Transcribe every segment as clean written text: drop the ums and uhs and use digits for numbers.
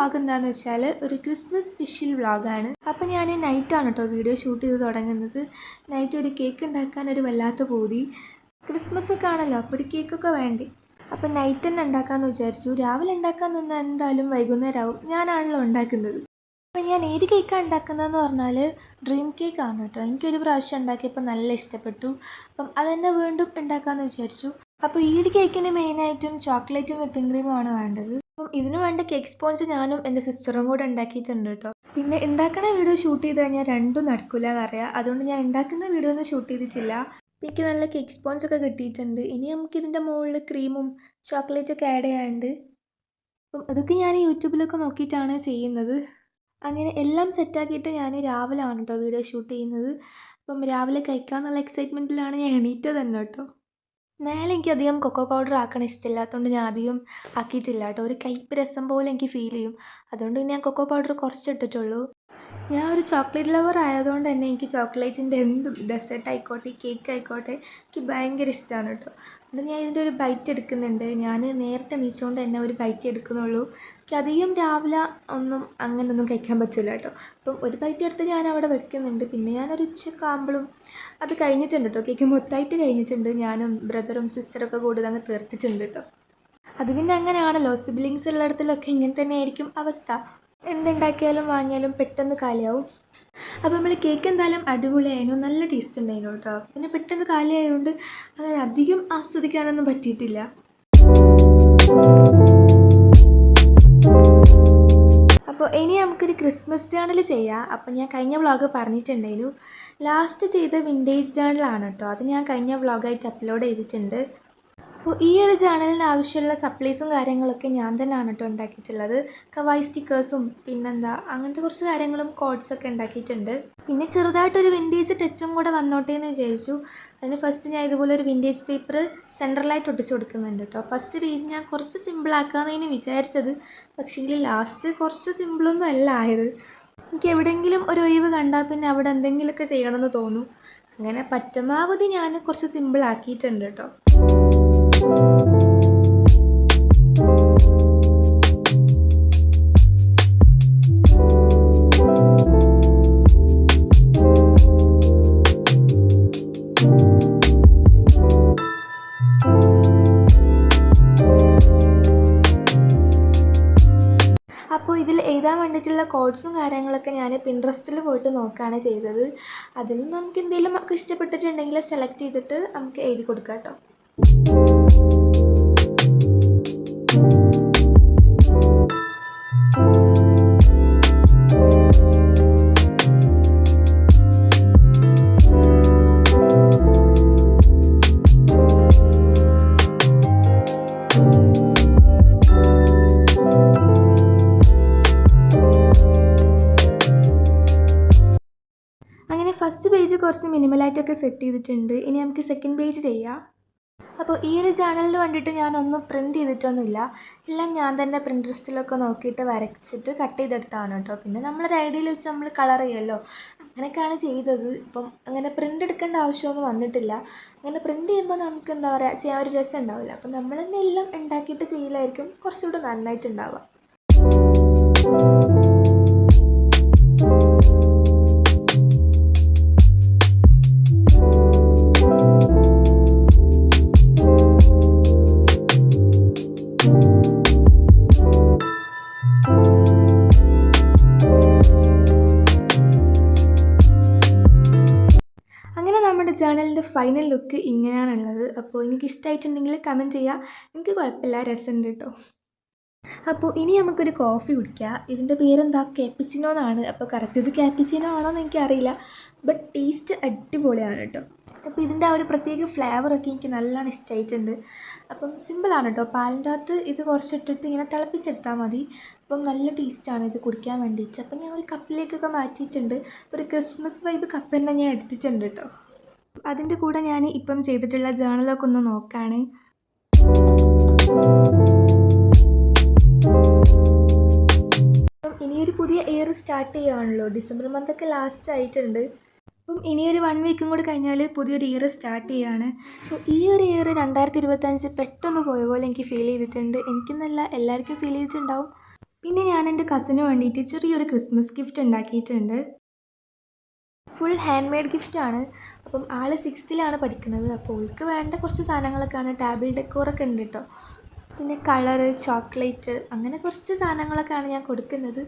Vlog എന്താണെന്ന് വെച്ചാൽ ഒരു ക്രിസ്മസ് സ്പെഷ്യൽ വ്ളോഗാണ്. അപ്പോൾ ഞാൻ നൈറ്റാണ് കേട്ടോ വീഡിയോ ഷൂട്ട് ചെയ്ത് തുടങ്ങുന്നത്. നൈറ്റ് ഒരു കേക്ക് ഉണ്ടാക്കാൻ ഒരു വല്ലാത്ത പൂതി. ക്രിസ്മസ് ഒക്കെ ആണല്ലോ, അപ്പോൾ ഒരു കേക്കൊക്കെ വേണ്ടേ. അപ്പോൾ നൈറ്റ് തന്നെ ഉണ്ടാക്കാമെന്ന് വിചാരിച്ചു. രാവിലെ ഉണ്ടാക്കാൻ നിന്നാൽ എന്തായാലും വൈകുന്നേരം ആവും. ഞാനാണല്ലോ ഉണ്ടാക്കുന്നത്. അപ്പോൾ ഞാൻ ഏത് കേക്കാണ് ഉണ്ടാക്കുന്നതെന്ന് പറഞ്ഞാൽ ഡ്രീം കേക്കാണ് കേട്ടോ. എനിക്കൊരു പ്രാവശ്യം ഉണ്ടാക്കിയപ്പോൾ നല്ല ഇഷ്ടപ്പെട്ടു. അപ്പം അതെന്നെ വീണ്ടും ഉണ്ടാക്കാമെന്ന് വിചാരിച്ചു. അപ്പോൾ ഈ ഒരു കേക്കിന് മെയിനായിട്ടും ചോക്ലേറ്റും വിപ്പിംഗ് ക്രീമുമാണ് വേണ്ടത്. അപ്പം ഇതിന് വേണ്ട കേക്ക് സ്പോഞ്ച് ഞാനും എൻ്റെ സിസ്റ്ററും കൂടെ ഉണ്ടാക്കിയിട്ടുണ്ട് കേട്ടോ. പിന്നെ ഉണ്ടാക്കുന്ന വീഡിയോ ഷൂട്ട് ചെയ്ത് കഴിഞ്ഞാൽ രണ്ടും നടക്കില്ല എന്നറിയാം. അതുകൊണ്ട് ഞാൻ ഉണ്ടാക്കുന്ന വീഡിയോ ഒന്നും ഷൂട്ട് ചെയ്തിട്ടില്ല. എനിക്ക് നല്ല കേക്ക് സ്പോഞ്ചൊക്കെ കിട്ടിയിട്ടുണ്ട്. ഇനി നമുക്ക് ഇതിൻ്റെ മുകളിൽ ക്രീമും ചോക്ലേറ്റൊക്കെ ആഡ് ചെയ്യാനുണ്ട്. അപ്പം അതൊക്കെ ഞാൻ യൂട്യൂബിലൊക്കെ നോക്കിയിട്ടാണ് ചെയ്യുന്നത്. അങ്ങനെ എല്ലാം സെറ്റാക്കിയിട്ട് ഞാൻ രാവിലെ ആണ് കേട്ടോ വീഡിയോ ഷൂട്ട് ചെയ്യുന്നത്. അപ്പം രാവിലെ കഴിക്കാമെന്നുള്ള എക്സൈറ്റ്മെൻറ്റിലാണ് ഞാൻ എണീറ്റത് തന്നെ കേട്ടോ. മേലെ എനിക്ക് അധികം കൊക്കോ പൗഡർ ആക്കാൻ ഇഷ്ടമില്ലാത്തതുകൊണ്ട് ഞാൻ അധികം ആക്കിയിട്ടില്ല കേട്ടോ. ഒരു കയ്പ്പ് രസം പോലെ എനിക്ക് ഫീൽ ചെയ്യും. അതുകൊണ്ട് ഞാൻ കൊക്കോ പൗഡർ കുറച്ചിട്ടിട്ടുള്ളൂ. ഞാൻ ഒരു ചോക്ലേറ്റ് ലവർ ആയതുകൊണ്ട് തന്നെ എനിക്ക് ചോക്ലേറ്റിൻ്റെ എന്തും ഡെസേർട്ട് ആയിക്കോട്ടെ കേക്ക് ആയിക്കോട്ടെ എനിക്ക് ഭയങ്കര ഇഷ്ടമാണ് കേട്ടോ. അതുകൊണ്ട് ഞാൻ ഇതിൻ്റെ ഒരു ബൈറ്റ് എടുക്കുന്നുണ്ട്. ഞാൻ നേരത്തെ എണീച്ചുകൊണ്ട് തന്നെ ഒരു ബൈറ്റ് എടുക്കുന്നുള്ളൂ. എനിക്ക് അധികം രാവിലെ അങ്ങനെയൊന്നും കഴിക്കാൻ പറ്റില്ല കേട്ടോ. അപ്പം ഒരു ബൈറ്റ് എടുത്ത് ഞാൻ അവിടെ വെക്കുന്നുണ്ട്. പിന്നെ ഞാനൊരു ഉച്ചക്കാകുമ്പോഴും അത് കഴിഞ്ഞിട്ടുണ്ട് കേട്ടോ. കേക്ക് മൊത്തമായിട്ട് കഴിഞ്ഞിട്ടുണ്ട്. ഞാനും ബ്രദറും സിസ്റ്ററൊക്കെ കൂടി അങ്ങ് തീർത്തിട്ടുണ്ട് കേട്ടോ. അത് പിന്നെ അങ്ങനെയാണല്ലോ, സിബ്ലിങ്സ് ഉള്ളിടത്തിലൊക്കെ ഇങ്ങനെ തന്നെ ആയിരിക്കും അവസ്ഥ. എന്തുണ്ടാക്കിയാലും വാങ്ങിയാലും പെട്ടെന്ന് കാലിയാവും. അപ്പോൾ നമ്മൾ കേക്ക് എന്തായാലും അടിപൊളിയായിരുന്നു, നല്ല ടേസ്റ്റ് ഉണ്ടായിരുന്നു കേട്ടോ. പിന്നെ പെട്ടെന്ന് കാലിയായതുകൊണ്ട് അങ്ങനെ അധികം ആസ്വദിക്കാനൊന്നും പറ്റിയിട്ടില്ല. അപ്പോൾ ഇനി നമുക്കൊരു ക്രിസ്മസ് ജേണൽ ചെയ്യാം. അപ്പോൾ ഞാൻ കഴിഞ്ഞ വ്ളോഗ് പറഞ്ഞിട്ടുണ്ടായിരുന്നു. ലാസ്റ്റ് ചെയ്ത വിൻറ്റേജ് ജേണലാണ് കേട്ടോ. അത് ഞാൻ കഴിഞ്ഞ വ്ളോഗായിട്ട് അപ്ലോഡ് ചെയ്തിട്ടുണ്ട്. അപ്പോൾ ഈ ഒരു ജേണലിന് ആവശ്യമുള്ള സപ്ലൈസും കാര്യങ്ങളൊക്കെ ഞാൻ തന്നെയാണ് കേട്ടോ ഉണ്ടാക്കിയിട്ടുള്ളത്. കവായി സ്റ്റിക്കേഴ്സും പിന്നെന്താ അങ്ങനത്തെ കുറച്ച് കാര്യങ്ങളും കോഡ്സൊക്കെ ഉണ്ടാക്കിയിട്ടുണ്ട്. പിന്നെ ചെറുതായിട്ടൊരു വിൻറ്റേജ് ടച്ചും കൂടെ വന്നോട്ടെ എന്ന് വിചാരിച്ചു. അതിന് ഫസ്റ്റ് ഞാൻ ഇതുപോലെ ഒരു വിൻറ്റേജ് പേപ്പർ സെൻട്രലായിട്ട് ഒട്ടിച്ച് കൊടുക്കുന്നുണ്ട് കേട്ടോ. ഫസ്റ്റ് പേജ് ഞാൻ കുറച്ച് സിമ്പിളാക്കാമെന്നതിന് വിചാരിച്ചത്, പക്ഷേങ്കിൽ ലാസ്റ്റ് കുറച്ച് സിമ്പിളൊന്നും അല്ല ആയത്. എനിക്ക് എവിടെയെങ്കിലും ഒരു ഒഴിവ് കണ്ടാൽ പിന്നെ അവിടെ എന്തെങ്കിലുമൊക്കെ ചെയ്യണമെന്ന് തോന്നും. അങ്ങനെ പരമാവധി ഞാൻ കുറച്ച് സിമ്പിളാക്കിയിട്ടുണ്ട് കേട്ടോ. അപ്പോൾ ഇതിൽ എഴുതാൻ വേണ്ടിയിട്ടുള്ള കോഡ്സും കാര്യങ്ങളൊക്കെ ഞാൻ പിൻട്രസ്റ്റിൽ പോയിട്ട് നോക്കുകയാണ് ചെയ്തത്. അതിൽ നമുക്ക് എന്തെങ്കിലും ഒക്കെ ഇഷ്ടപ്പെട്ടിട്ടുണ്ടെങ്കിൽ സെലക്ട് ചെയ്തിട്ട് നമുക്ക് എഴുതി കൊടുക്കാം കേട്ടോ. അങ്ങനെ ഫസ്റ്റ് പേജ് കുറച്ച് മിനിമലായിട്ടൊക്കെ സെറ്റ് ചെയ്തിട്ടുണ്ട്. ഇനി നമുക്ക് സെക്കൻഡ് പേജ് ചെയ്യാം. അപ്പോൾ ഈ ഒരു ചാനലിന് വേണ്ടിയിട്ട് ഞാനൊന്നും പ്രിൻറ്റ് ചെയ്തിട്ടൊന്നുമില്ല. എല്ലാം ഞാൻ തന്നെ പ്രിൻട്രസ്റ്റിലൊക്കെ നോക്കിയിട്ട് വരച്ചിട്ട് കട്ട് ചെയ്തെടുത്താണ് കേട്ടോ. പിന്നെ നമ്മളൊരു ഐഡിയയിൽ വെച്ച് നമ്മൾ കളർ ചെയ്യുമല്ലോ, അങ്ങനെയൊക്കെയാണ് ചെയ്തത്. ഇപ്പം അങ്ങനെ പ്രിൻ്റ് എടുക്കേണ്ട ആവശ്യമൊന്നും വന്നിട്ടില്ല. അങ്ങനെ പ്രിൻ്റ് ചെയ്യുമ്പോൾ നമുക്ക് എന്താ പറയുക ചെയ്യാൻ ഒരു രസം ഉണ്ടാവില്ല. അപ്പം നമ്മൾ തന്നെ എല്ലാം ഉണ്ടാക്കിയിട്ട് ചെയ്യലായിരിക്കും കുറച്ചുകൂടി നന്നായിട്ടുണ്ടാവുക. ചാനലിൻ്റെ ഫൈനൽ ലുക്ക് ഇങ്ങനെയാണുള്ളത്. അപ്പോൾ എനിക്ക് ഇഷ്ടമായിട്ടുണ്ടെങ്കിൽ കമൻറ്റ് ചെയ്യുക. എനിക്ക് കുഴപ്പമില്ല, രസമുണ്ട് കേട്ടോ. അപ്പോൾ ഇനി നമുക്കൊരു കോഫി കുടിക്കാം. ഇതിൻ്റെ പേരെന്താ, കാപ്പിച്ചിനോ എന്നാണ്. അപ്പോൾ കറക്റ്റ് ഇത് കാപ്പിച്ചിനോ ആണോ എന്ന് എനിക്കറിയില്ല, ബട്ട് ടേസ്റ്റ് അടിപൊളിയാണ് കേട്ടോ. അപ്പോൾ ഇതിൻ്റെ ആ ഒരു പ്രത്യേക ഫ്ലേവറൊക്കെ എനിക്ക് നല്ലോണം ഇഷ്ടമായിട്ടുണ്ട്. അപ്പം സിമ്പിളാണ് കേട്ടോ. പാലിൻ്റെ അകത്ത് ഇത് കുറച്ചിട്ടിട്ട് ഇങ്ങനെ തിളപ്പിച്ചെടുത്താൽ മതി. അപ്പം നല്ല ടേസ്റ്റാണ് ഇത് കുടിക്കാൻ വേണ്ടിയിട്ട്. അപ്പം ഞാൻ ഒരു കപ്പിലേക്കൊക്കെ മാറ്റിയിട്ടുണ്ട്. ഒരു ക്രിസ്മസ് വൈബ് കപ്പ് തന്നെ ഞാൻ എടുത്തിട്ടുണ്ട് കേട്ടോ. അതിൻ്റെ കൂടെ ഞാൻ ഇപ്പം ചെയ്തിട്ടുള്ള ജേണലൊക്കെ ഒന്ന് നോക്കുകയാണ്. അപ്പം ഇനിയൊരു പുതിയ ഇയർ സ്റ്റാർട്ട് ചെയ്യുകയാണല്ലോ. ഡിസംബർ മന്തൊക്കെ ലാസ്റ്റ് ആയിട്ടുണ്ട്. അപ്പം ഇനിയൊരു 1 വീക്കും കൂടി കഴിഞ്ഞാൽ പുതിയൊരു ഇയർ സ്റ്റാർട്ട് ചെയ്യുകയാണ്. അപ്പോൾ ഈ ഒരു ഇയർ 2025 പെട്ടെന്ന് പോയ പോലെ എനിക്ക് ഫീൽ ചെയ്തിട്ടുണ്ട്. എനിക്കെന്നല്ല എല്ലാവർക്കും ഫീൽ ചെയ്തിട്ടുണ്ടാവും. പിന്നെ ഞാൻ എൻ്റെ കസിന് വേണ്ടിയിട്ട് ചെറിയൊരു ക്രിസ്മസ് ഗിഫ്റ്റ് ഉണ്ടാക്കിയിട്ടുണ്ട്. ഫുൾ ഹാൻഡ് മെയ്ഡ് ഗിഫ്റ്റാണ്. അപ്പം ആൾ 6th പഠിക്കുന്നത്. അപ്പോൾ ഓൾക്ക് വേണ്ട കുറച്ച് സാധനങ്ങളൊക്കെയാണ്. ടേബിൾ ഡെക്കോറൊക്കെ ഉണ്ട് കേട്ടോ. പിന്നെ കളറ്, ചോക്ലേറ്റ്, അങ്ങനെ കുറച്ച് സാധനങ്ങളൊക്കെയാണ് ഞാൻ കൊടുക്കുന്നത്.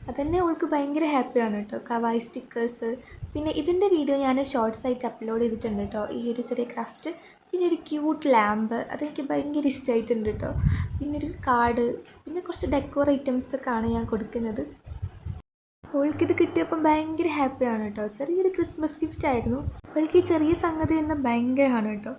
അതന്നെ ഓൾക്ക് ഭയങ്കര ഹാപ്പിയാണ് കേട്ടോ. കവായി സ്റ്റിക്കേഴ്സ്. പിന്നെ ഇതിൻ്റെ വീഡിയോ ഞാൻ ഷോർട്സ് ആയിട്ട് അപ്ലോഡ് ചെയ്തിട്ടുണ്ട് കേട്ടോ. ഈ ഒരു ചെറിയ ക്രാഫ്റ്റ്. പിന്നെ ഒരു ക്യൂട്ട് ലാമ്പ്, അതെനിക്ക് ഭയങ്കര ഇഷ്ടമായിട്ടുണ്ട് കേട്ടോ. പിന്നെ ഒരു കാർഡ്, പിന്നെ കുറച്ച് ഡെക്കോർ ഐറ്റംസൊക്കെയാണ് ഞാൻ കൊടുക്കുന്നത്. അവൾക്കിത് കിട്ടിയപ്പം ഭയങ്കര ഹാപ്പിയാണ് കേട്ടോ. ചെറിയൊരു ക്രിസ്മസ് ഗിഫ്റ്റ് ആയിരുന്നു. അവൾക്ക് ഈ ചെറിയ സംഗതി തന്നെ ഭയങ്കരമാണ് കേട്ടോ.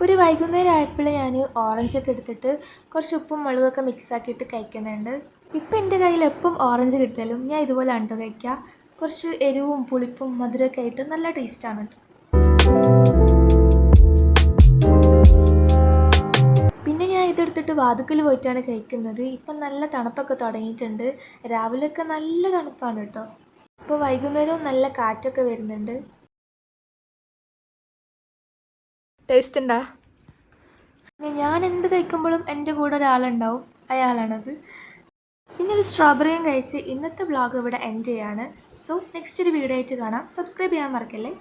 ഒരു വൈകുന്നേരം ആയപ്പോൾ ഞാൻ ഓറഞ്ചൊക്കെ എടുത്തിട്ട് കുറച്ച് ഉപ്പും മുളകൊക്കെ മിക്സാക്കിയിട്ട് കഴിക്കുന്നുണ്ട്. ഇപ്പം എൻ്റെ കയ്യിൽ എപ്പം ഓറഞ്ച് കിട്ടിയാലും ഞാൻ ഇതുപോലെ ആണ് കേട്ടോ കഴിക്കുക. കുറച്ച് എരിവും പുളിപ്പും മധുരമൊക്കെ ആയിട്ട് നല്ല ടേസ്റ്റാണ് കേട്ടോ. പിന്നെ ഞാൻ ഇതെടുത്തിട്ട് വാതുക്കൽ പോയിട്ടാണ് കഴിക്കുന്നത്. ഇപ്പം നല്ല തണുപ്പൊക്കെ തുടങ്ങിയിട്ടുണ്ട്. രാവിലെയൊക്കെ നല്ല തണുപ്പാണ് കേട്ടോ. ഇപ്പോൾ വൈകുന്നേരവും നല്ല കാറ്റൊക്കെ വരുന്നുണ്ട്. ടേസ്റ്റ് ഉണ്ടാ? ഞാൻ എന്ത് കഴിക്കുമ്പോഴും എൻ്റെ കൂടെ ഒരാളുണ്ടാവും, അയാളാണത്. പിന്നെ ഒരു സ്ട്രോബെറിയും കഴിച്ച് ഇന്നത്തെ വ്ളോഗ് ഇവിടെ എൻഡ് ചെയ്യാണ്. സോ നെക്സ്റ്റ് ഒരു വീഡിയോ ആയിട്ട് കാണാം. സബ്സ്ക്രൈബ് ചെയ്യാൻ മറക്കല്ലേ.